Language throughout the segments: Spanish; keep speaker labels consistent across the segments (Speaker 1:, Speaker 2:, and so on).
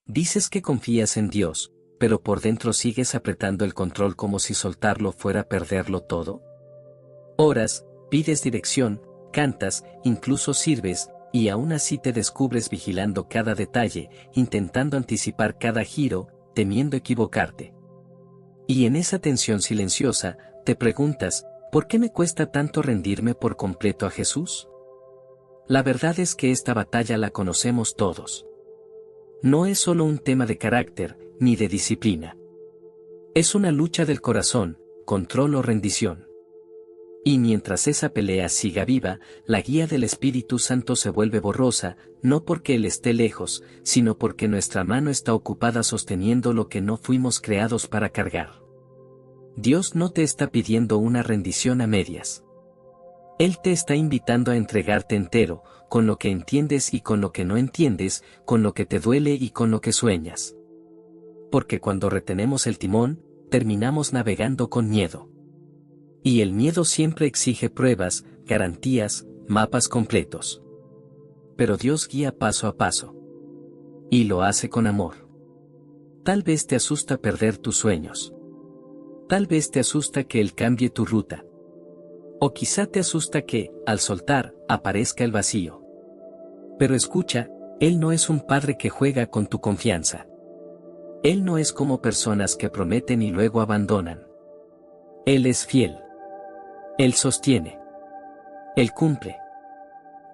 Speaker 1: Dices que confías en Dios, pero por dentro sigues apretando el control como si soltarlo fuera perderlo todo. Oras, pides dirección, cantas, incluso sirves, y aún así te descubres vigilando cada detalle, intentando anticipar cada giro, temiendo equivocarte. Y en esa tensión silenciosa, te preguntas, ¿por qué me cuesta tanto rendirme por completo a Jesús? La verdad es que esta batalla la conocemos todos. No es solo un tema de carácter, ni de disciplina. Es una lucha del corazón, control o rendición. Y mientras esa pelea siga viva, la guía del Espíritu Santo se vuelve borrosa, no porque Él esté lejos, sino porque nuestra mano está ocupada sosteniendo lo que no fuimos creados para cargar. Dios no te está pidiendo una rendición a medias. Él te está invitando a entregarte entero, con lo que entiendes y con lo que no entiendes, con lo que te duele y con lo que sueñas. Porque cuando retenemos el timón, terminamos navegando con miedo. Y el miedo siempre exige pruebas, garantías, mapas completos. Pero Dios guía paso a paso. Y lo hace con amor. Tal vez te asusta perder tus sueños. Tal vez te asusta que Él cambie tu ruta. O quizá te asusta que, al soltar, aparezca el vacío. Pero escucha, Él no es un padre que juega con tu confianza. Él no es como personas que prometen y luego abandonan. Él es fiel. Él sostiene. Él cumple.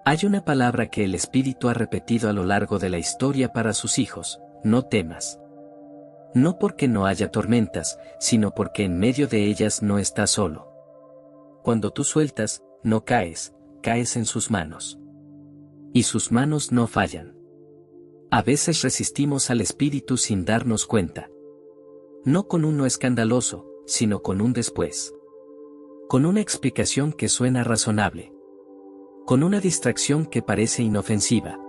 Speaker 1: Hay una palabra que el Espíritu ha repetido a lo largo de la historia para sus hijos: no temas. No porque no haya tormentas, sino porque en medio de ellas no estás solo. Cuando tú sueltas, no caes, caes en sus manos. Y sus manos no fallan. A veces resistimos al Espíritu sin darnos cuenta. No con un no escandaloso, sino con un después. Con una explicación que suena razonable. Con una distracción que parece inofensiva.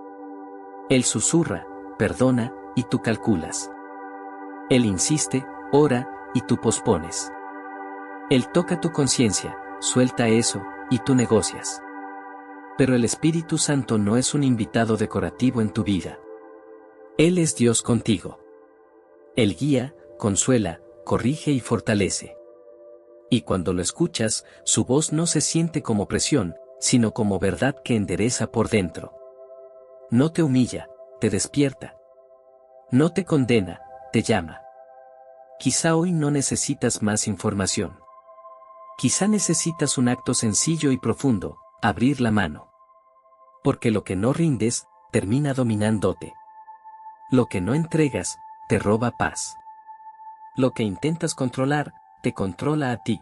Speaker 1: Él susurra, perdona, y tú calculas. Él insiste, ora, y tú pospones. Él toca tu conciencia, suelta eso, y tú negocias. Pero el Espíritu Santo no es un invitado decorativo en tu vida. Él es Dios contigo. Él guía, consuela, corrige y fortalece. Y cuando lo escuchas, su voz no se siente como presión, sino como verdad que endereza por dentro. No te humilla, te despierta. No te condena, te llama. Quizá hoy no necesitas más información. Quizá necesitas un acto sencillo y profundo: abrir la mano. Porque lo que no rindes, termina dominándote. Lo que no entregas, te roba paz. Lo que intentas controlar, te controla a ti.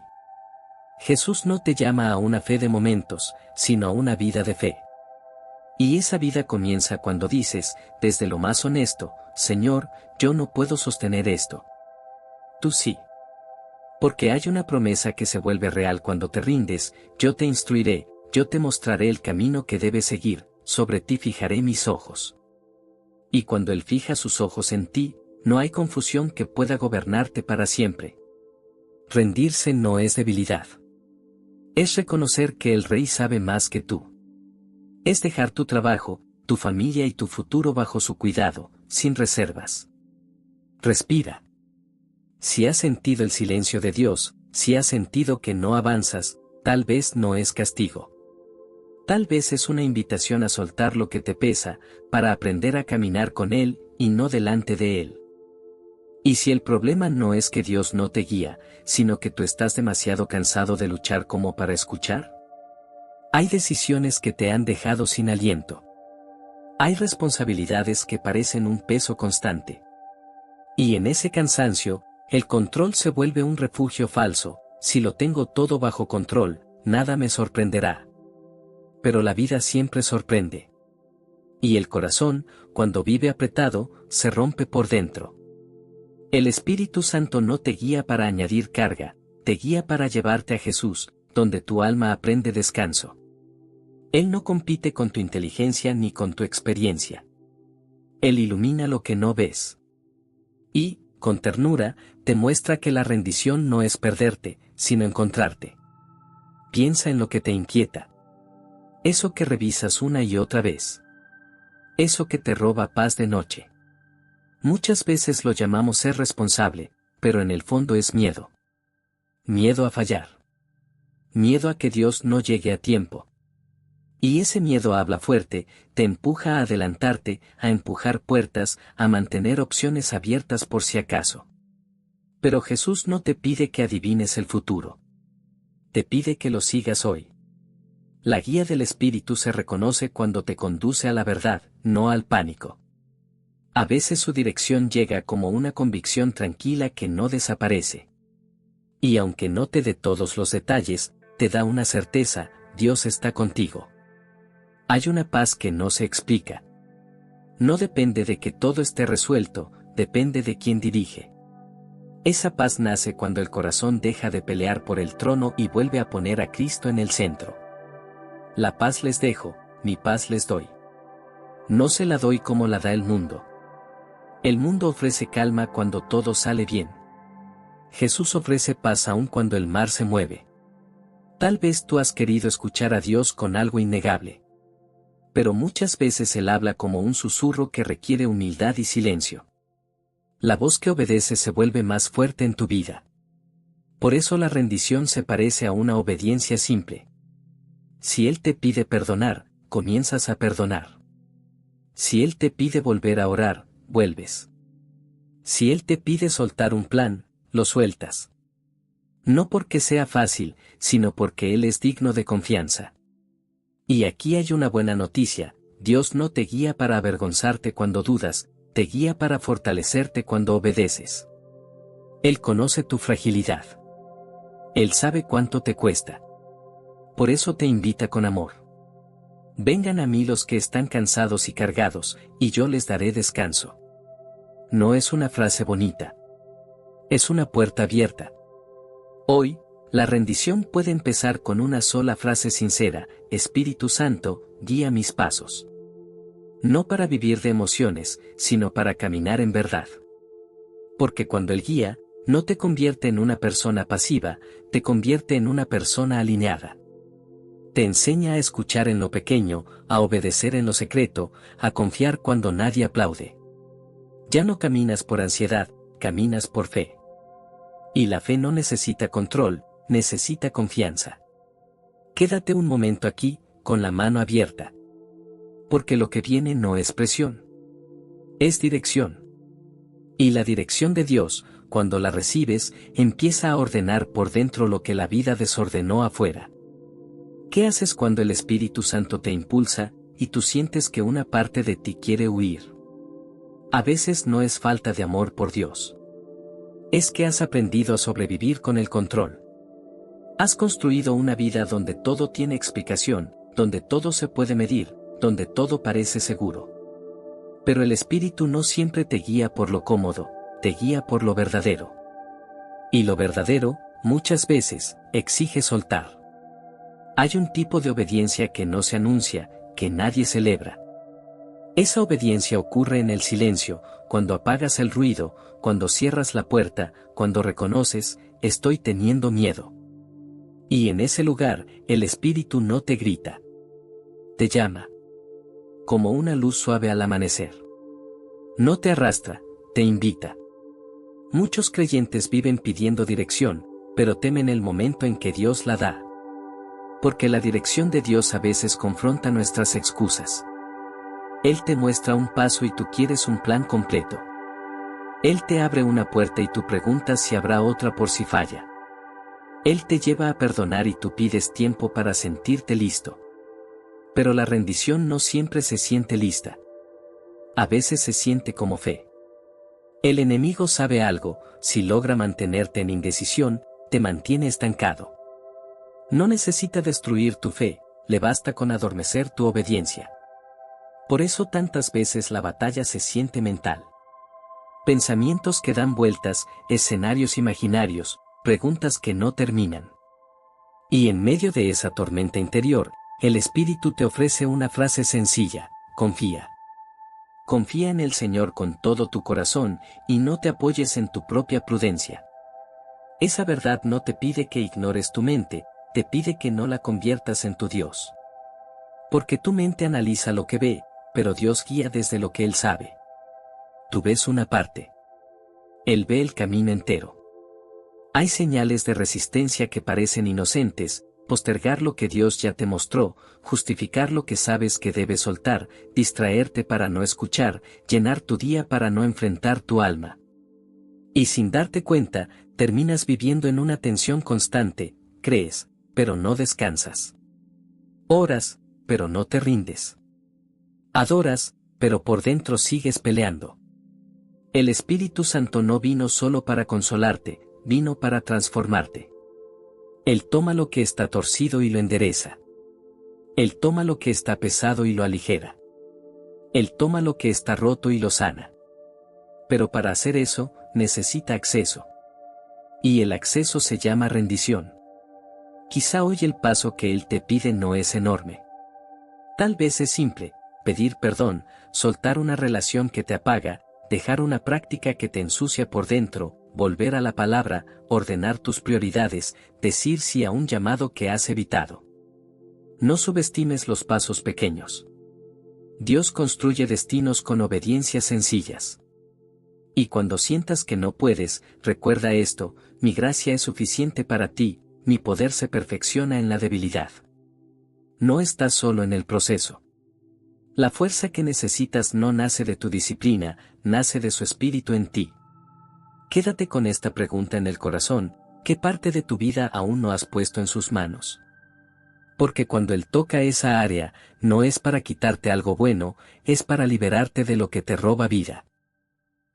Speaker 1: Jesús no te llama a una fe de momentos, sino a una vida de fe. Y esa vida comienza cuando dices, desde lo más honesto: Señor, yo no puedo sostener esto. Tú sí. Porque hay una promesa que se vuelve real cuando te rindes: yo te instruiré, yo te mostraré el camino que debes seguir, sobre ti fijaré mis ojos. Y cuando Él fija sus ojos en ti, no hay confusión que pueda gobernarte para siempre. Rendirse no es debilidad. Es reconocer que el Rey sabe más que tú. Es dejar tu trabajo, tu familia y tu futuro bajo su cuidado, sin reservas. Respira. Si has sentido el silencio de Dios, si has sentido que no avanzas, tal vez no es castigo. Tal vez es una invitación a soltar lo que te pesa, para aprender a caminar con Él, y no delante de Él. Y si el problema no es que Dios no te guía, sino que tú estás demasiado cansado de luchar como para escuchar. Hay decisiones que te han dejado sin aliento. Hay responsabilidades que parecen un peso constante. Y en ese cansancio, el control se vuelve un refugio falso: si lo tengo todo bajo control, nada me sorprenderá. Pero la vida siempre sorprende. Y el corazón, cuando vive apretado, se rompe por dentro. El Espíritu Santo no te guía para añadir carga, te guía para llevarte a Jesús, donde tu alma aprende descanso. Él no compite con tu inteligencia ni con tu experiencia. Él ilumina lo que no ves. Y, con ternura, te muestra que la rendición no es perderte, sino encontrarte. Piensa en lo que te inquieta. Eso que revisas una y otra vez. Eso que te roba paz de noche. Muchas veces lo llamamos ser responsable, pero en el fondo es miedo. Miedo a fallar. Miedo a que Dios no llegue a tiempo. Y ese miedo habla fuerte, te empuja a adelantarte, a empujar puertas, a mantener opciones abiertas por si acaso. Pero Jesús no te pide que adivines el futuro. Te pide que lo sigas hoy. La guía del Espíritu se reconoce cuando te conduce a la verdad, no al pánico. A veces su dirección llega como una convicción tranquila que no desaparece. Y aunque no te dé todos los detalles, te da una certeza: Dios está contigo. Hay una paz que no se explica. No depende de que todo esté resuelto, depende de quién dirige. Esa paz nace cuando el corazón deja de pelear por el trono y vuelve a poner a Cristo en el centro. La paz les dejo, mi paz les doy. No se la doy como la da el mundo. El mundo ofrece calma cuando todo sale bien. Jesús ofrece paz aun cuando el mar se mueve. Tal vez tú has querido escuchar a Dios con algo innegable. Pero muchas veces Él habla como un susurro que requiere humildad y silencio. La voz que obedece se vuelve más fuerte en tu vida. Por eso la rendición se parece a una obediencia simple. Si Él te pide perdonar, comienzas a perdonar. Si Él te pide volver a orar, vuelves. Si Él te pide soltar un plan, lo sueltas. No porque sea fácil, sino porque Él es digno de confianza. Y aquí hay una buena noticia: Dios no te guía para avergonzarte cuando dudas, te guía para fortalecerte cuando obedeces. Él conoce tu fragilidad. Él sabe cuánto te cuesta. Por eso te invita con amor. Vengan a mí los que están cansados y cargados, y yo les daré descanso. No es una frase bonita. Es una puerta abierta. Hoy, la rendición puede empezar con una sola frase sincera: Espíritu Santo, guía mis pasos. No para vivir de emociones, sino para caminar en verdad. Porque cuando Él guía, no te convierte en una persona pasiva, te convierte en una persona alineada. Te enseña a escuchar en lo pequeño, a obedecer en lo secreto, a confiar cuando nadie aplaude. Ya no caminas por ansiedad, caminas por fe. Y la fe no necesita control, necesita confianza. Quédate un momento aquí, con la mano abierta. Porque lo que viene no es presión. Es dirección. Y la dirección de Dios, cuando la recibes, empieza a ordenar por dentro lo que la vida desordenó afuera. ¿Qué haces cuando el Espíritu Santo te impulsa, y tú sientes que una parte de ti quiere huir? A veces no es falta de amor por Dios. Es que has aprendido a sobrevivir con el control. Has construido una vida donde todo tiene explicación, donde todo se puede medir, donde todo parece seguro. Pero el Espíritu no siempre te guía por lo cómodo, te guía por lo verdadero. Y lo verdadero, muchas veces, exige soltar. Hay un tipo de obediencia que no se anuncia, que nadie celebra. Esa obediencia ocurre en el silencio, cuando apagas el ruido, cuando cierras la puerta, cuando reconoces: estoy teniendo miedo. Y en ese lugar, el Espíritu no te grita. Te llama. Como una luz suave al amanecer. No te arrastra, te invita. Muchos creyentes viven pidiendo dirección, pero temen el momento en que Dios la da. Porque la dirección de Dios a veces confronta nuestras excusas. Él te muestra un paso y tú quieres un plan completo. Él te abre una puerta y tú preguntas si habrá otra por si falla. Él te lleva a perdonar y tú pides tiempo para sentirte listo. Pero la rendición no siempre se siente lista. A veces se siente como fe. El enemigo sabe algo: si logra mantenerte en indecisión, te mantiene estancado. No necesita destruir tu fe, le basta con adormecer tu obediencia. Por eso tantas veces la batalla se siente mental. Pensamientos que dan vueltas, escenarios imaginarios, preguntas que no terminan. Y en medio de esa tormenta interior, el Espíritu te ofrece una frase sencilla: confía. Confía en el Señor con todo tu corazón, y no te apoyes en tu propia prudencia. Esa verdad no te pide que ignores tu mente, te pide que no la conviertas en tu Dios. Porque tu mente analiza lo que ve, pero Dios guía desde lo que Él sabe. tú ves una parte. Él ve el camino entero. Hay señales de resistencia que parecen inocentes: postergar lo que Dios ya te mostró, justificar lo que sabes que debes soltar, distraerte para no escuchar, llenar tu día para no enfrentar tu alma. Y sin darte cuenta, terminas viviendo en una tensión constante: crees, pero no descansas. Oras, pero no te rindes. Adoras, pero por dentro sigues peleando. El Espíritu Santo no vino solo para consolarte, vino para transformarte. Él toma lo que está torcido y lo endereza. Él toma lo que está pesado y lo aligera. Él toma lo que está roto y lo sana. Pero para hacer eso, necesita acceso. Y el acceso se llama rendición. Quizá hoy el paso que Él te pide no es enorme. Tal vez es simple: pedir perdón, soltar una relación que te apaga, dejar una práctica que te ensucia por dentro, volver a la palabra, ordenar tus prioridades, decir sí a un llamado que has evitado. No subestimes los pasos pequeños. Dios construye destinos con obediencias sencillas. Y cuando sientas que no puedes, recuerda esto: mi gracia es suficiente para ti, mi poder se perfecciona en la debilidad. No estás solo en el proceso. La fuerza que necesitas no nace de tu disciplina, nace de su Espíritu en ti. Quédate con esta pregunta en el corazón: ¿qué parte de tu vida aún no has puesto en sus manos? Porque cuando Él toca esa área, no es para quitarte algo bueno, es para liberarte de lo que te roba vida.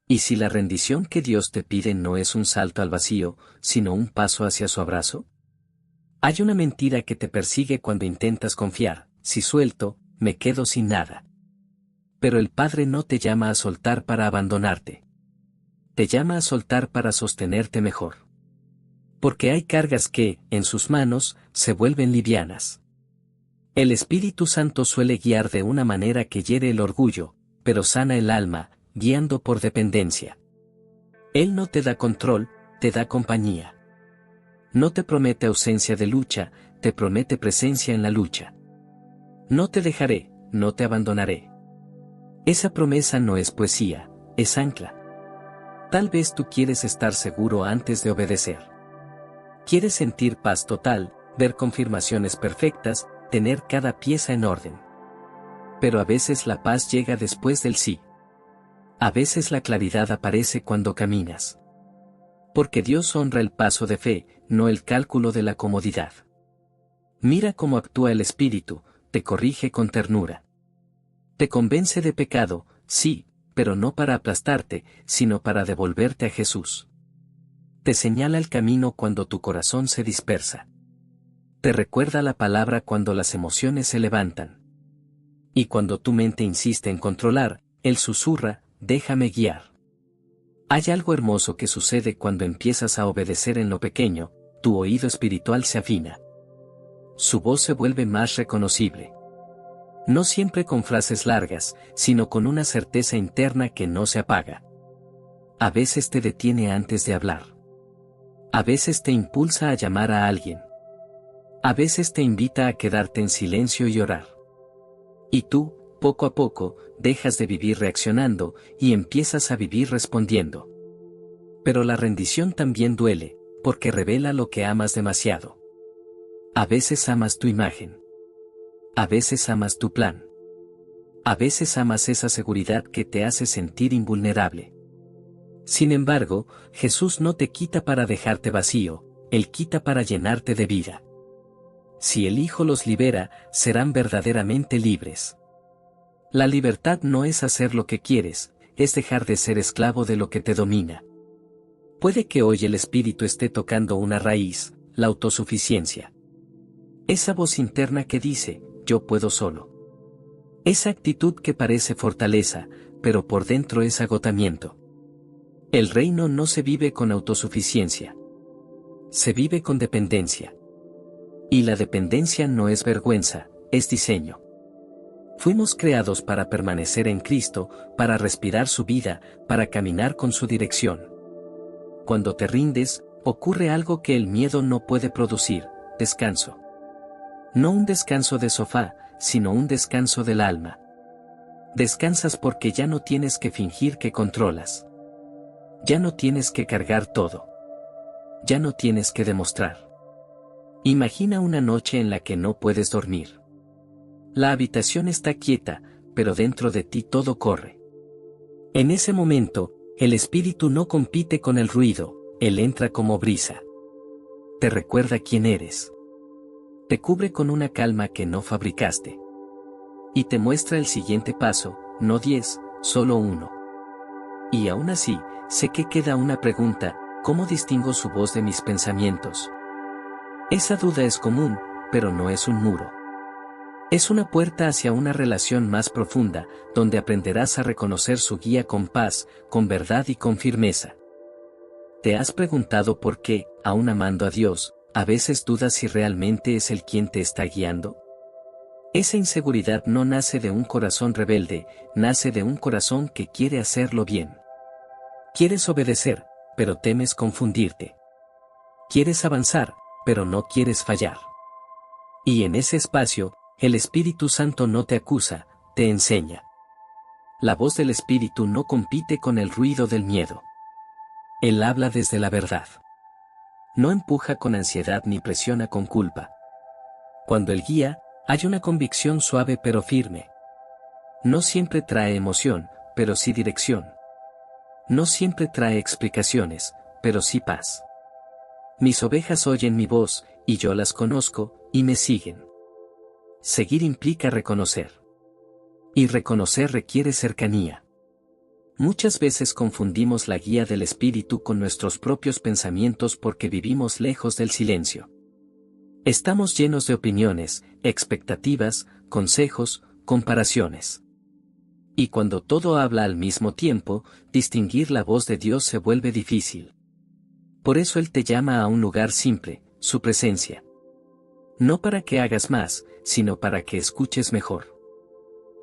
Speaker 1: ¿Y si la rendición que Dios te pide no es un salto al vacío, sino un paso hacia su abrazo? Hay una mentira que te persigue cuando intentas confiar: si suelto, me quedo sin nada. Pero el Padre no te llama a soltar para abandonarte. Te llama a soltar para sostenerte mejor. Porque hay cargas que, en sus manos, se vuelven livianas. El Espíritu Santo suele guiar de una manera que hiere el orgullo, pero sana el alma, guiando por dependencia. Él no te da control, te da compañía. No te promete ausencia de lucha, te promete presencia en la lucha. No te dejaré, no te abandonaré. Esa promesa no es poesía, es ancla. Tal vez tú quieres estar seguro antes de obedecer. Quieres sentir paz total, ver confirmaciones perfectas, tener cada pieza en orden. Pero a veces la paz llega después del sí. A veces la claridad aparece cuando caminas. Porque Dios honra el paso de fe, no el cálculo de la comodidad. Mira cómo actúa el Espíritu: te corrige con ternura. Te convence de pecado, sí, pero no para aplastarte, sino para devolverte a Jesús. Te señala el camino cuando tu corazón se dispersa. Te recuerda la palabra cuando las emociones se levantan. Y cuando tu mente insiste en controlar, Él susurra: déjame guiar. Hay algo hermoso que sucede cuando empiezas a obedecer en lo pequeño: tu oído espiritual se afina. Su voz se vuelve más reconocible. No siempre con frases largas, sino con una certeza interna que no se apaga. A veces te detiene antes de hablar. A veces te impulsa a llamar a alguien. A veces te invita a quedarte en silencio y orar. Y tú, poco a poco, dejas de vivir reaccionando y empiezas a vivir respondiendo. Pero la rendición también duele, porque revela lo que amas demasiado. A veces amas tu imagen. A veces amas tu plan. A veces amas esa seguridad que te hace sentir invulnerable. Sin embargo, Jesús no te quita para dejarte vacío, Él quita para llenarte de vida. Si el Hijo los libera, serán verdaderamente libres. La libertad no es hacer lo que quieres, es dejar de ser esclavo de lo que te domina. Puede que hoy el Espíritu esté tocando una raíz: la autosuficiencia. Esa voz interna que dice: yo puedo solo. Esa actitud que parece fortaleza, pero por dentro es agotamiento. El reino no se vive con autosuficiencia. Se vive con dependencia. Y la dependencia no es vergüenza, es diseño. Fuimos creados para permanecer en Cristo, para respirar su vida, para caminar con su dirección. Cuando te rindes, ocurre algo que el miedo no puede producir: descanso. No un descanso de sofá, sino un descanso del alma. Descansas porque ya no tienes que fingir que controlas. Ya no tienes que cargar todo. Ya no tienes que demostrar. Imagina una noche en la que no puedes dormir. La habitación está quieta, pero dentro de ti todo corre. En ese momento, el espíritu no compite con el ruido, él entra como brisa. Te recuerda quién eres. Te cubre con una calma que no fabricaste. Y te muestra el siguiente paso, no 10, solo 1. Y aún así, sé que queda una pregunta, ¿cómo distingo su voz de mis pensamientos? Esa duda es común, pero no es un muro. Es una puerta hacia una relación más profunda, donde aprenderás a reconocer su guía con paz, con verdad y con firmeza. ¿Te has preguntado por qué, aun amando a Dios, a veces dudas si realmente es Él quien te está guiando? Esa inseguridad no nace de un corazón rebelde, nace de un corazón que quiere hacerlo bien. Quieres obedecer, pero temes confundirte. Quieres avanzar, pero no quieres fallar. Y en ese espacio, el Espíritu Santo no te acusa, te enseña. La voz del Espíritu no compite con el ruido del miedo. Él habla desde la verdad. No empuja con ansiedad ni presiona con culpa. Cuando Él guía, hay una convicción suave pero firme. No siempre trae emoción, pero sí dirección. No siempre trae explicaciones, pero sí paz. Mis ovejas oyen mi voz, y yo las conozco, y me siguen. Seguir implica reconocer. Y reconocer requiere cercanía. Muchas veces confundimos la guía del Espíritu con nuestros propios pensamientos porque vivimos lejos del silencio. Estamos llenos de opiniones, expectativas, consejos, comparaciones. Y cuando todo habla al mismo tiempo, distinguir la voz de Dios se vuelve difícil. Por eso Él te llama a un lugar simple, su presencia. No para que hagas más, sino para que escuches mejor.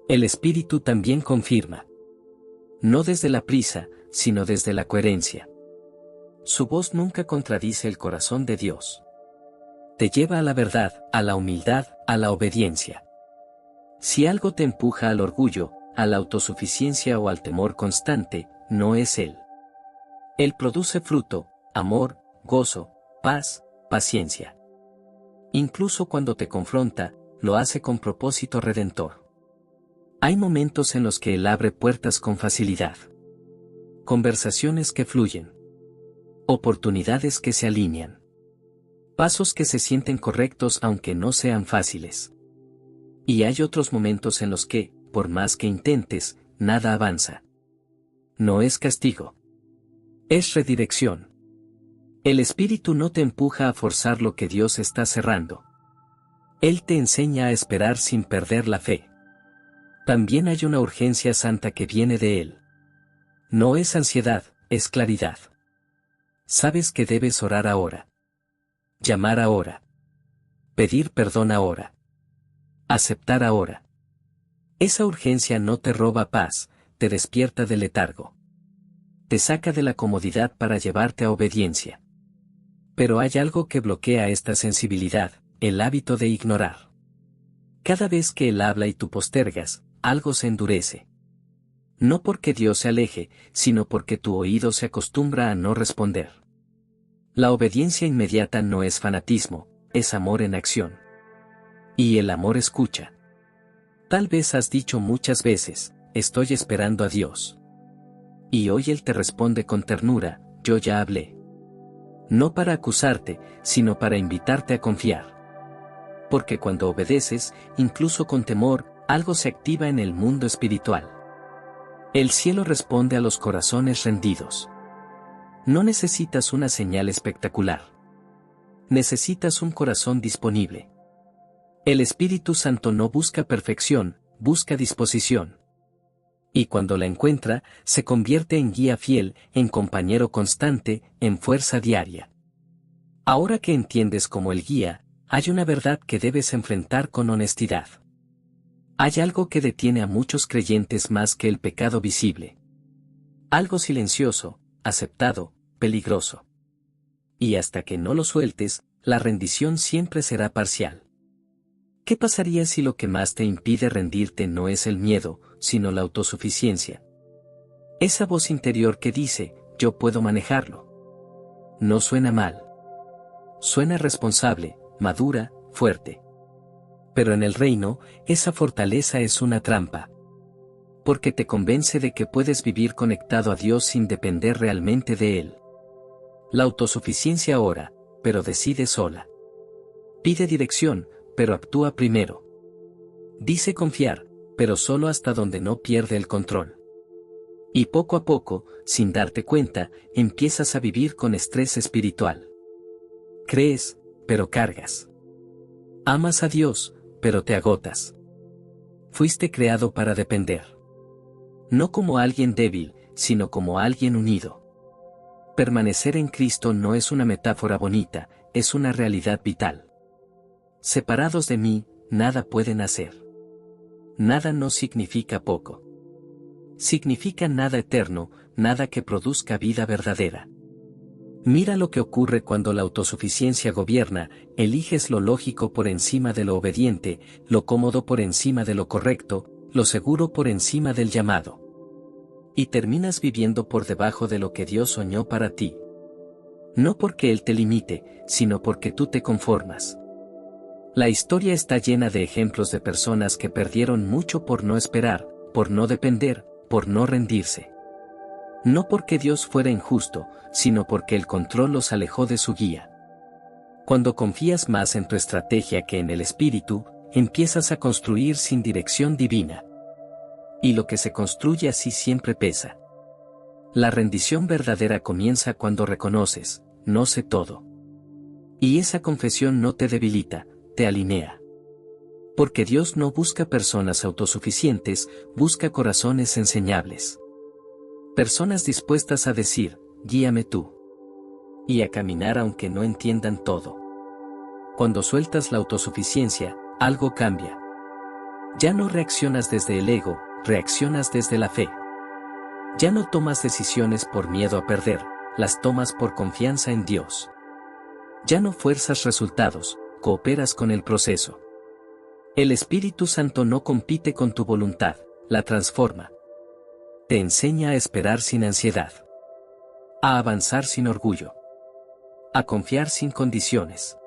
Speaker 1: El Espíritu también confirma. No desde la prisa, sino desde la coherencia. Su voz nunca contradice el corazón de Dios. Te lleva a la verdad, a la humildad, a la obediencia. Si algo te empuja al orgullo, a la autosuficiencia o al temor constante, no es Él. Él produce fruto, amor, gozo, paz, paciencia. Incluso cuando te confronta, lo hace con propósito redentor. Hay momentos en los que Él abre puertas con facilidad. Conversaciones que fluyen. Oportunidades que se alinean. Pasos que se sienten correctos aunque no sean fáciles. Y hay otros momentos en los que, por más que intentes, nada avanza. No es castigo. Es redirección. El Espíritu no te empuja a forzar lo que Dios está cerrando. Él te enseña a esperar sin perder la fe. También hay una urgencia santa que viene de Él. No es ansiedad, es claridad. Sabes que debes orar ahora. Llamar ahora. Pedir perdón ahora. Aceptar ahora. Esa urgencia no te roba paz, te despierta del letargo. Te saca de la comodidad para llevarte a obediencia. Pero hay algo que bloquea esta sensibilidad, el hábito de ignorar. Cada vez que Él habla y tú postergas, algo se endurece. No porque Dios se aleje, sino porque tu oído se acostumbra a no responder. La obediencia inmediata no es fanatismo, es amor en acción. Y el amor escucha. Tal vez has dicho muchas veces, estoy esperando a Dios. Y hoy Él te responde con ternura, yo ya hablé. No para acusarte, sino para invitarte a confiar. Porque cuando obedeces, incluso con temor, algo se activa en el mundo espiritual. El cielo responde a los corazones rendidos. No necesitas una señal espectacular. Necesitas un corazón disponible. El Espíritu Santo no busca perfección, busca disposición. Y cuando la encuentra, se convierte en guía fiel, en compañero constante, en fuerza diaria. Ahora que entiendes como el guía, hay una verdad que debes enfrentar con honestidad. Hay algo que detiene a muchos creyentes más que el pecado visible. Algo silencioso, aceptado, peligroso. Y hasta que no lo sueltes, la rendición siempre será parcial. ¿Qué pasaría si lo que más te impide rendirte no es el miedo, sino la autosuficiencia. Esa voz interior que dice, yo puedo manejarlo. No suena mal. Suena responsable, madura, fuerte. Pero en el reino, esa fortaleza es una trampa. Porque te convence de que puedes vivir conectado a Dios sin depender realmente de Él. La autosuficiencia ora, pero decide sola. Pide dirección, pero actúa primero. Dice confiar, pero solo hasta donde no pierde el control. Y poco a poco, sin darte cuenta, empiezas a vivir con estrés espiritual. Crees, pero cargas. Amas a Dios, pero te agotas. Fuiste creado para depender. No como alguien débil, sino como alguien unido. Permanecer en Cristo no es una metáfora bonita, es una realidad vital. Separados de mí, nada pueden hacer. Nada no significa poco. Significa nada eterno, nada que produzca vida verdadera. Mira lo que ocurre cuando la autosuficiencia gobierna, eliges lo lógico por encima de lo obediente, lo cómodo por encima de lo correcto, lo seguro por encima del llamado. Y terminas viviendo por debajo de lo que Dios soñó para ti. No porque Él te limite, sino porque tú te conformas. La historia está llena de ejemplos de personas que perdieron mucho por no esperar, por no depender, por no rendirse. No porque Dios fuera injusto, sino porque el control los alejó de su guía. Cuando confías más en tu estrategia que en el Espíritu, empiezas a construir sin dirección divina. Y lo que se construye así siempre pesa. La rendición verdadera comienza cuando reconoces, no sé todo. Y esa confesión no te debilita, te alinea. Porque Dios no busca personas autosuficientes, busca corazones enseñables. Personas dispuestas a decir, guíame tú. Y a caminar aunque no entiendan todo. Cuando sueltas la autosuficiencia, algo cambia. Ya no reaccionas desde el ego, reaccionas desde la fe. Ya no tomas decisiones por miedo a perder, las tomas por confianza en Dios. Ya no fuerzas resultados, cooperas con el proceso. El Espíritu Santo no compite con tu voluntad, la transforma. Te enseña a esperar sin ansiedad. A avanzar sin orgullo. A confiar sin condiciones.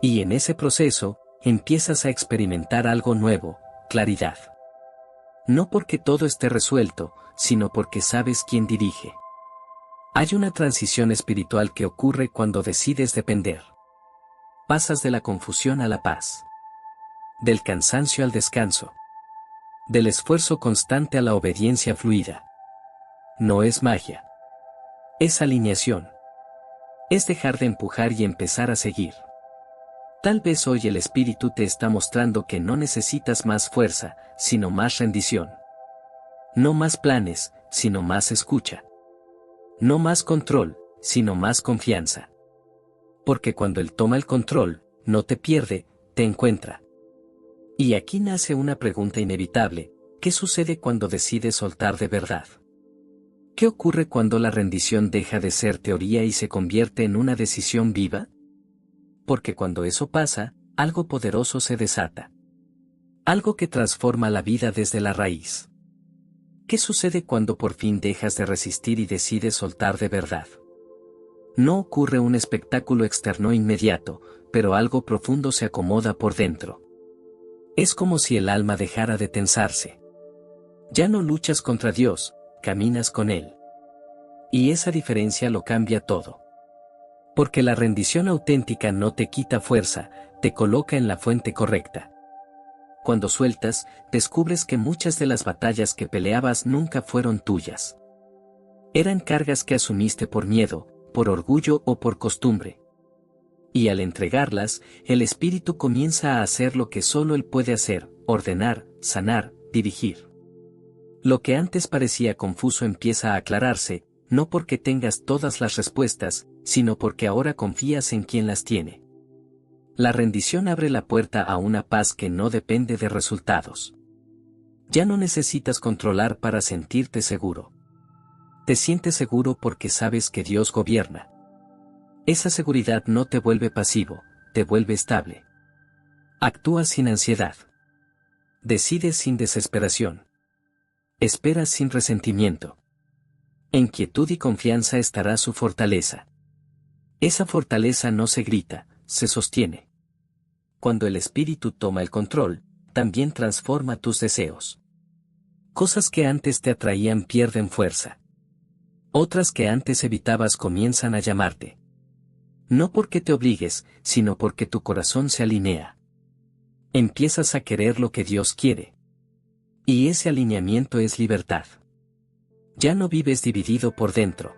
Speaker 1: Y en ese proceso, empiezas a experimentar algo nuevo, claridad. No porque todo esté resuelto, sino porque sabes quién dirige. Hay una transición espiritual que ocurre cuando decides depender. Pasas de la confusión a la paz. Del cansancio al descanso. Del esfuerzo constante a la obediencia fluida. No es magia. Es alineación. Es dejar de empujar y empezar a seguir. Tal vez hoy el Espíritu te está mostrando que no necesitas más fuerza, sino más rendición. No más planes, sino más escucha. No más control, sino más confianza. Porque cuando Él toma el control, no te pierde, te encuentra. Y aquí nace una pregunta inevitable: ¿qué sucede cuando decides soltar de verdad? ¿Qué ocurre cuando la rendición deja de ser teoría y se convierte en una decisión viva? Porque cuando eso pasa, algo poderoso se desata. Algo que transforma la vida desde la raíz. ¿Qué sucede cuando por fin dejas de resistir y decides soltar de verdad? No ocurre un espectáculo externo inmediato, pero algo profundo se acomoda por dentro. Es como si el alma dejara de tensarse. Ya no luchas contra Dios, caminas con Él. Y esa diferencia lo cambia todo. Porque la rendición auténtica no te quita fuerza, te coloca en la fuente correcta. Cuando sueltas, descubres que muchas de las batallas que peleabas nunca fueron tuyas. Eran cargas que asumiste por miedo, por orgullo o por costumbre. Y al entregarlas, el Espíritu comienza a hacer lo que solo Él puede hacer: ordenar, sanar, dirigir. Lo que antes parecía confuso empieza a aclararse, no porque tengas todas las respuestas, sino porque ahora confías en quien las tiene. La rendición abre la puerta a una paz que no depende de resultados. Ya no necesitas controlar para sentirte seguro. Te sientes seguro porque sabes que Dios gobierna. Esa seguridad no te vuelve pasivo, te vuelve estable. Actúas sin ansiedad. Decides sin desesperación. Esperas sin resentimiento. En quietud y confianza estará su fortaleza. Esa fortaleza no se grita, se sostiene. Cuando el Espíritu toma el control, también transforma tus deseos. Cosas que antes te atraían pierden fuerza. Otras que antes evitabas comienzan a llamarte. No porque te obligues, sino porque tu corazón se alinea. Empiezas a querer lo que Dios quiere. Y ese alineamiento es libertad. Ya no vives dividido por dentro.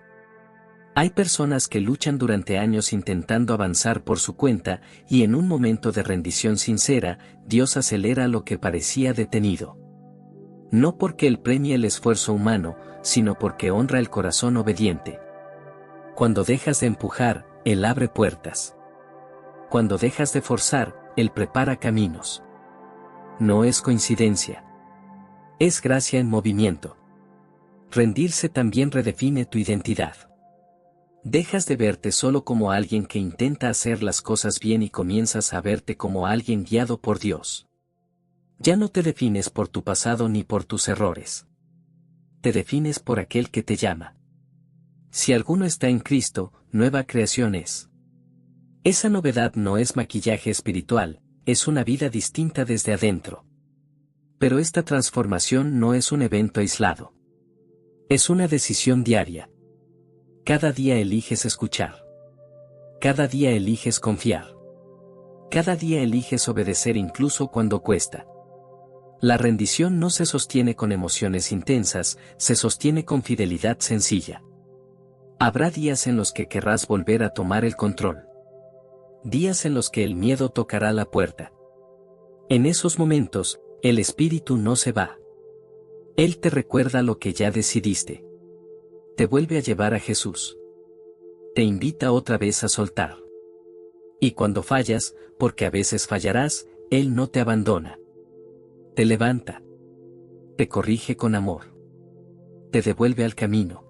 Speaker 1: Hay personas que luchan durante años intentando avanzar por su cuenta, y en un momento de rendición sincera, Dios acelera lo que parecía detenido. No porque Él premie el esfuerzo humano, sino porque honra el corazón obediente. Cuando dejas de empujar, Él abre puertas. Cuando dejas de forzar, Él prepara caminos. No es coincidencia. Es gracia en movimiento. Rendirse también redefine tu identidad. Dejas de verte solo como alguien que intenta hacer las cosas bien y comienzas a verte como alguien guiado por Dios. Ya no te defines por tu pasado ni por tus errores. Te defines por aquel que te llama. Si alguno está en Cristo, nueva creación es. Esa novedad no es maquillaje espiritual, es una vida distinta desde adentro. Pero esta transformación no es un evento aislado. Es una decisión diaria. Cada día eliges escuchar. Cada día eliges confiar. Cada día eliges obedecer incluso cuando cuesta. La rendición no se sostiene con emociones intensas, se sostiene con fidelidad sencilla. Habrá días en los que querrás volver a tomar el control. Días en los que el miedo tocará la puerta. En esos momentos, el espíritu no se va. Él te recuerda lo que ya decidiste. Te vuelve a llevar a Jesús. Te invita otra vez a soltar. Y cuando fallas, porque a veces fallarás, Él no te abandona. Te levanta. Te corrige con amor. Te devuelve al camino.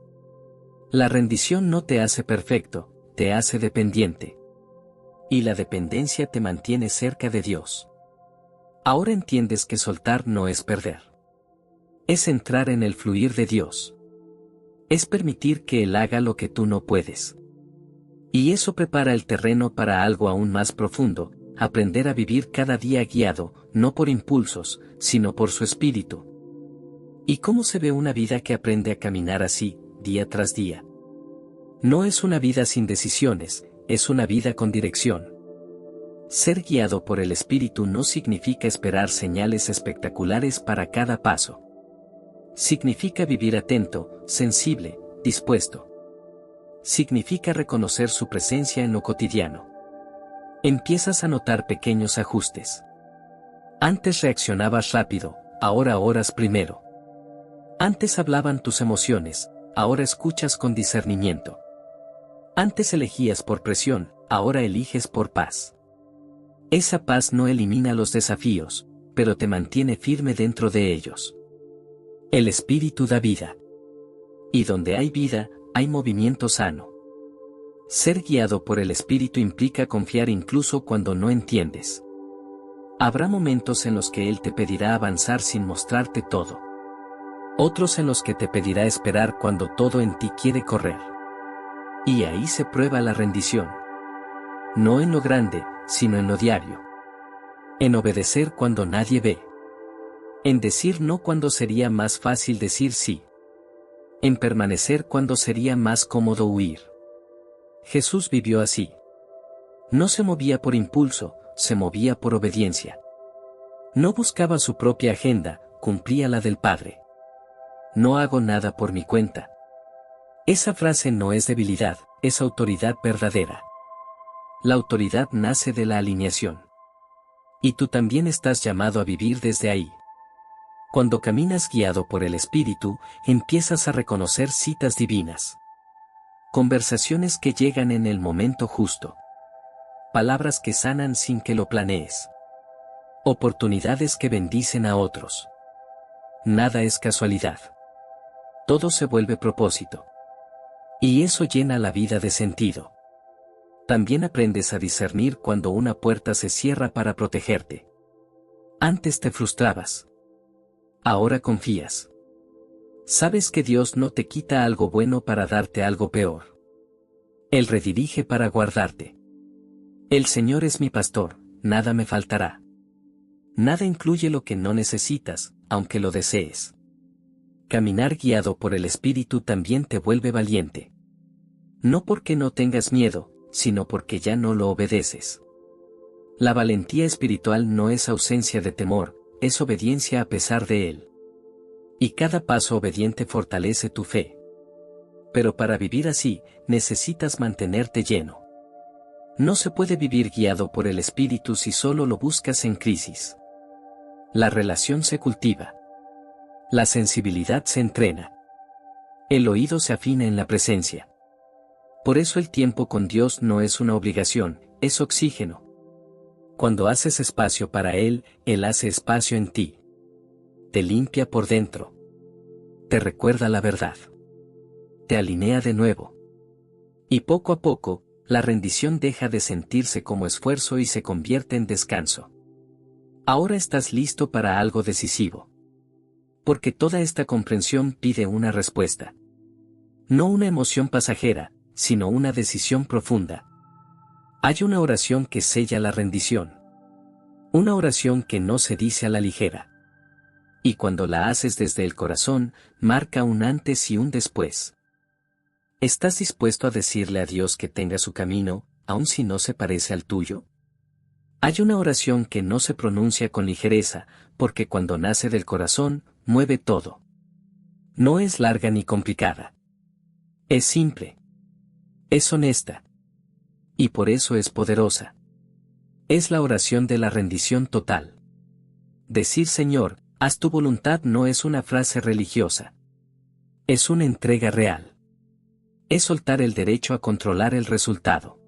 Speaker 1: La rendición no te hace perfecto, te hace dependiente. Y la dependencia te mantiene cerca de Dios. Ahora entiendes que soltar no es perder. Es entrar en el fluir de Dios. Es permitir que Él haga lo que tú no puedes. Y eso prepara el terreno para algo aún más profundo, aprender a vivir cada día guiado, no por impulsos, sino por su espíritu. ¿Y cómo se ve una vida que aprende a caminar así, día tras día? No es una vida sin decisiones, es una vida con dirección. Ser guiado por el espíritu no significa esperar señales espectaculares para cada paso. Significa vivir atento, sensible, dispuesto. Significa reconocer su presencia en lo cotidiano. Empiezas a notar pequeños ajustes. Antes reaccionabas rápido, ahora oras primero. Antes hablaban tus emociones, ahora escuchas con discernimiento. Antes elegías por presión, ahora eliges por paz. Esa paz no elimina los desafíos, pero te mantiene firme dentro de ellos. El espíritu da vida. Y donde hay vida, hay movimiento sano. Ser guiado por el espíritu implica confiar incluso cuando no entiendes. Habrá momentos en los que Él te pedirá avanzar sin mostrarte todo. Otros en los que te pedirá esperar cuando todo en ti quiere correr. Y ahí se prueba la rendición. No en lo grande, sino en lo diario. En obedecer cuando nadie ve. En decir no cuando sería más fácil decir sí. En permanecer cuando sería más cómodo huir. Jesús vivió así. No se movía por impulso, se movía por obediencia. No buscaba su propia agenda, cumplía la del Padre. No hago nada por mi cuenta. Esa frase no es debilidad, es autoridad verdadera. La autoridad nace de la alineación. Y tú también estás llamado a vivir desde ahí. Cuando caminas guiado por el Espíritu, empiezas a reconocer citas divinas. Conversaciones que llegan en el momento justo. Palabras que sanan sin que lo planees. Oportunidades que bendicen a otros. Nada es casualidad. Todo se vuelve propósito. Y eso llena la vida de sentido. También aprendes a discernir cuando una puerta se cierra para protegerte. Antes te frustrabas. Ahora confías. Sabes que Dios no te quita algo bueno para darte algo peor. Él redirige para guardarte. El Señor es mi pastor, nada me faltará. Nada incluye lo que no necesitas, aunque lo desees. Caminar guiado por el Espíritu también te vuelve valiente. No porque no tengas miedo, sino porque ya no lo obedeces. La valentía espiritual no es ausencia de temor, es obediencia a pesar de él. Y cada paso obediente fortalece tu fe. Pero para vivir así, necesitas mantenerte lleno. No se puede vivir guiado por el Espíritu si solo lo buscas en crisis. La relación se cultiva. La sensibilidad se entrena. El oído se afina en la presencia. Por eso el tiempo con Dios no es una obligación, es oxígeno. Cuando haces espacio para Él, Él hace espacio en ti. Te limpia por dentro. Te recuerda la verdad. Te alinea de nuevo. Y poco a poco, la rendición deja de sentirse como esfuerzo y se convierte en descanso. Ahora estás listo para algo decisivo. Porque toda esta comprensión pide una respuesta. No una emoción pasajera, sino una decisión profunda. Hay una oración que sella la rendición. Una oración que no se dice a la ligera. Y cuando la haces desde el corazón, marca un antes y un después. ¿Estás dispuesto a decirle a Dios que tenga su camino, aun si no se parece al tuyo? Hay una oración que no se pronuncia con ligereza, porque cuando nace del corazón, mueve todo. No es larga ni complicada. Es simple. Es honesta. Y por eso es poderosa. Es la oración de la rendición total. Decir Señor, haz tu voluntad no es una frase religiosa. Es una entrega real. Es soltar el derecho a controlar el resultado.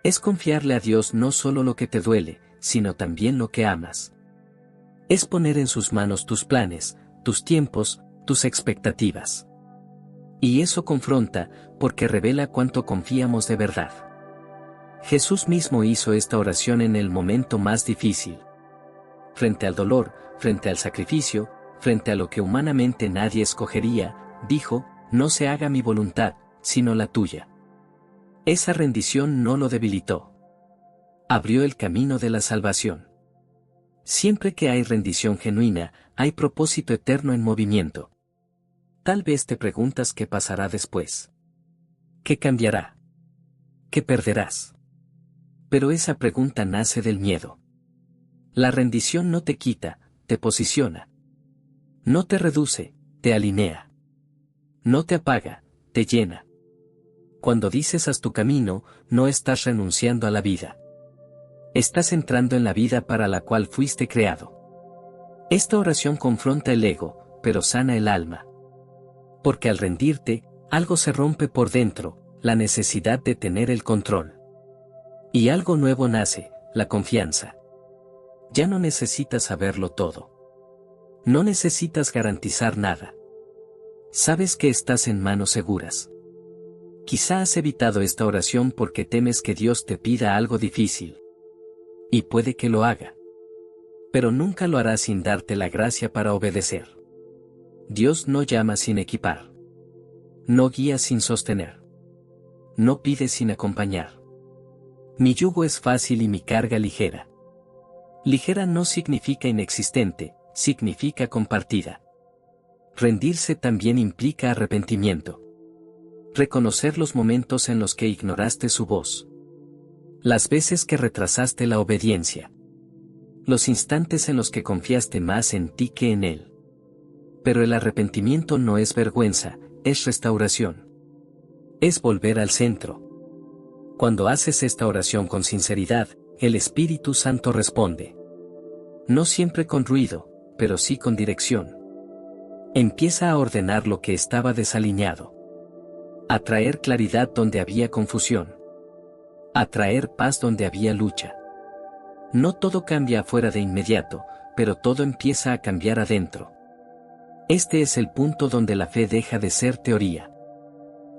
Speaker 1: Es confiarle a Dios no solo lo que te duele, sino también lo que amas. Es poner en sus manos tus planes, tus tiempos, tus expectativas. Y eso confronta, porque revela cuánto confiamos de verdad. Jesús mismo hizo esta oración en el momento más difícil. Frente al dolor, frente al sacrificio, frente a lo que humanamente nadie escogería, dijo, no se haga mi voluntad, sino la tuya. Esa rendición no lo debilitó. Abrió el camino de la salvación. Siempre que hay rendición genuina, hay propósito eterno en movimiento. Tal vez te preguntas qué pasará después. ¿Qué cambiará? ¿Qué perderás? Pero esa pregunta nace del miedo. La rendición no te quita, te posiciona. No te reduce, te alinea. No te apaga, te llena. Cuando dices haz tu camino, no estás renunciando a la vida. Estás entrando en la vida para la cual fuiste creado. Esta oración confronta el ego, pero sana el alma. Porque al rendirte, algo se rompe por dentro, la necesidad de tener el control. Y algo nuevo nace, la confianza. Ya no necesitas saberlo todo. No necesitas garantizar nada. Sabes que estás en manos seguras. Quizá has evitado esta oración porque temes que Dios te pida algo difícil. Y puede que lo haga. Pero nunca lo hará sin darte la gracia para obedecer. Dios no llama sin equipar. No guía sin sostener. No pide sin acompañar. Mi yugo es fácil y mi carga ligera. Ligera no significa inexistente, significa compartida. Rendirse también implica arrepentimiento. Reconocer los momentos en los que ignoraste su voz. Las veces que retrasaste la obediencia. Los instantes en los que confiaste más en ti que en Él. Pero el arrepentimiento no es vergüenza, es restauración. Es volver al centro. Cuando haces esta oración con sinceridad, el Espíritu Santo responde. No siempre con ruido, pero sí con dirección. Empieza a ordenar lo que estaba desalineado. A traer claridad donde había confusión. A traer paz donde había lucha. No todo cambia afuera de inmediato, pero todo empieza a cambiar adentro. Este es el punto donde la fe deja de ser teoría.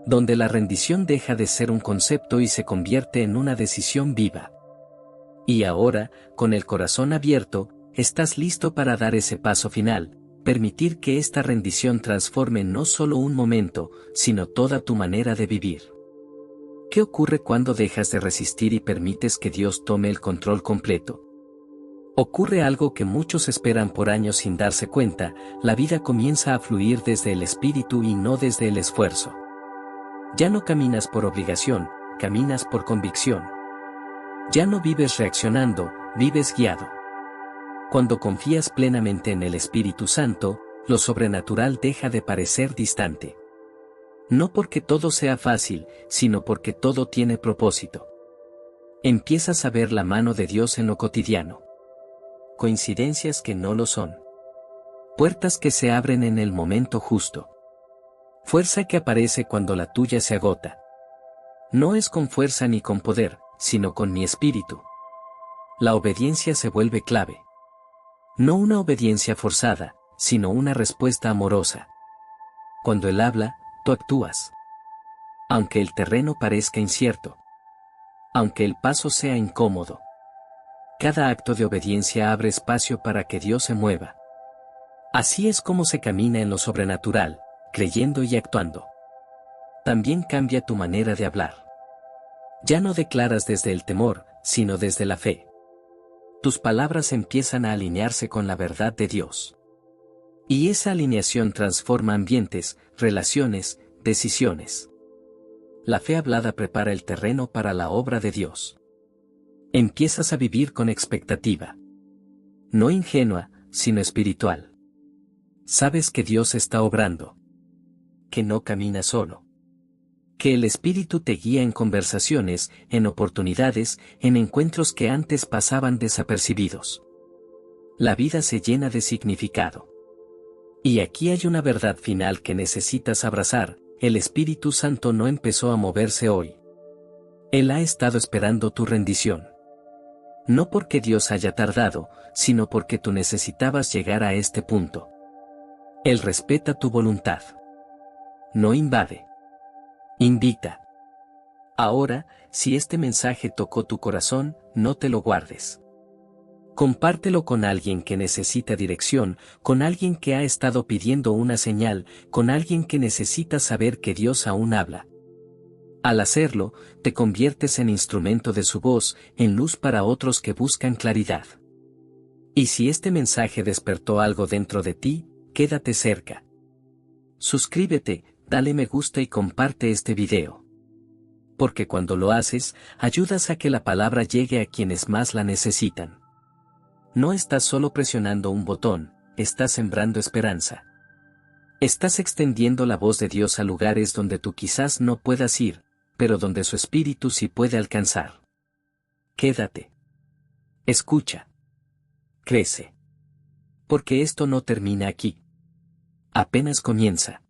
Speaker 1: Donde la rendición deja de ser un concepto y se convierte en una decisión viva. Y ahora, con el corazón abierto, estás listo para dar ese paso final, permitir que esta rendición transforme no solo un momento, sino toda tu manera de vivir. ¿Qué ocurre cuando dejas de resistir y permites que Dios tome el control completo? Ocurre algo que muchos esperan por años sin darse cuenta: la vida comienza a fluir desde el espíritu y no desde el esfuerzo. Ya no caminas por obligación, caminas por convicción. Ya no vives reaccionando, vives guiado. Cuando confías plenamente en el Espíritu Santo, lo sobrenatural deja de parecer distante. No porque todo sea fácil, sino porque todo tiene propósito. Empiezas a ver la mano de Dios en lo cotidiano. Coincidencias que no lo son. Puertas que se abren en el momento justo. Fuerza que aparece cuando la tuya se agota. No es con fuerza ni con poder, sino con mi espíritu. La obediencia se vuelve clave. No una obediencia forzada, sino una respuesta amorosa. Cuando Él habla, tú actúas. Aunque el terreno parezca incierto. Aunque el paso sea incómodo. Cada acto de obediencia abre espacio para que Dios se mueva. Así es como se camina en lo sobrenatural, creyendo y actuando. También cambia tu manera de hablar. Ya no declaras desde el temor, sino desde la fe. Tus palabras empiezan a alinearse con la verdad de Dios. Y esa alineación transforma ambientes, relaciones, decisiones. La fe hablada prepara el terreno para la obra de Dios. Empiezas a vivir con expectativa. No ingenua, sino espiritual. Sabes que Dios está obrando. Que no caminas solo. Que el Espíritu te guía en conversaciones, en oportunidades, en encuentros que antes pasaban desapercibidos. La vida se llena de significado. Y aquí hay una verdad final que necesitas abrazar: el Espíritu Santo no empezó a moverse hoy. Él ha estado esperando tu rendición. No porque Dios haya tardado, sino porque tú necesitabas llegar a este punto. Él respeta tu voluntad. No invade. Invita. Ahora, si este mensaje tocó tu corazón, no te lo guardes. Compártelo con alguien que necesita dirección, con alguien que ha estado pidiendo una señal, con alguien que necesita saber que Dios aún habla. Al hacerlo, te conviertes en instrumento de su voz, en luz para otros que buscan claridad. Y si este mensaje despertó algo dentro de ti, quédate cerca. Suscríbete, dale me gusta y comparte este video. Porque cuando lo haces, ayudas a que la palabra llegue a quienes más la necesitan. No estás solo presionando un botón, estás sembrando esperanza. Estás extendiendo la voz de Dios a lugares donde tú quizás no puedas ir, pero donde su espíritu sí puede alcanzar. Quédate. Escucha. Crece. Porque esto no termina aquí. Apenas comienza.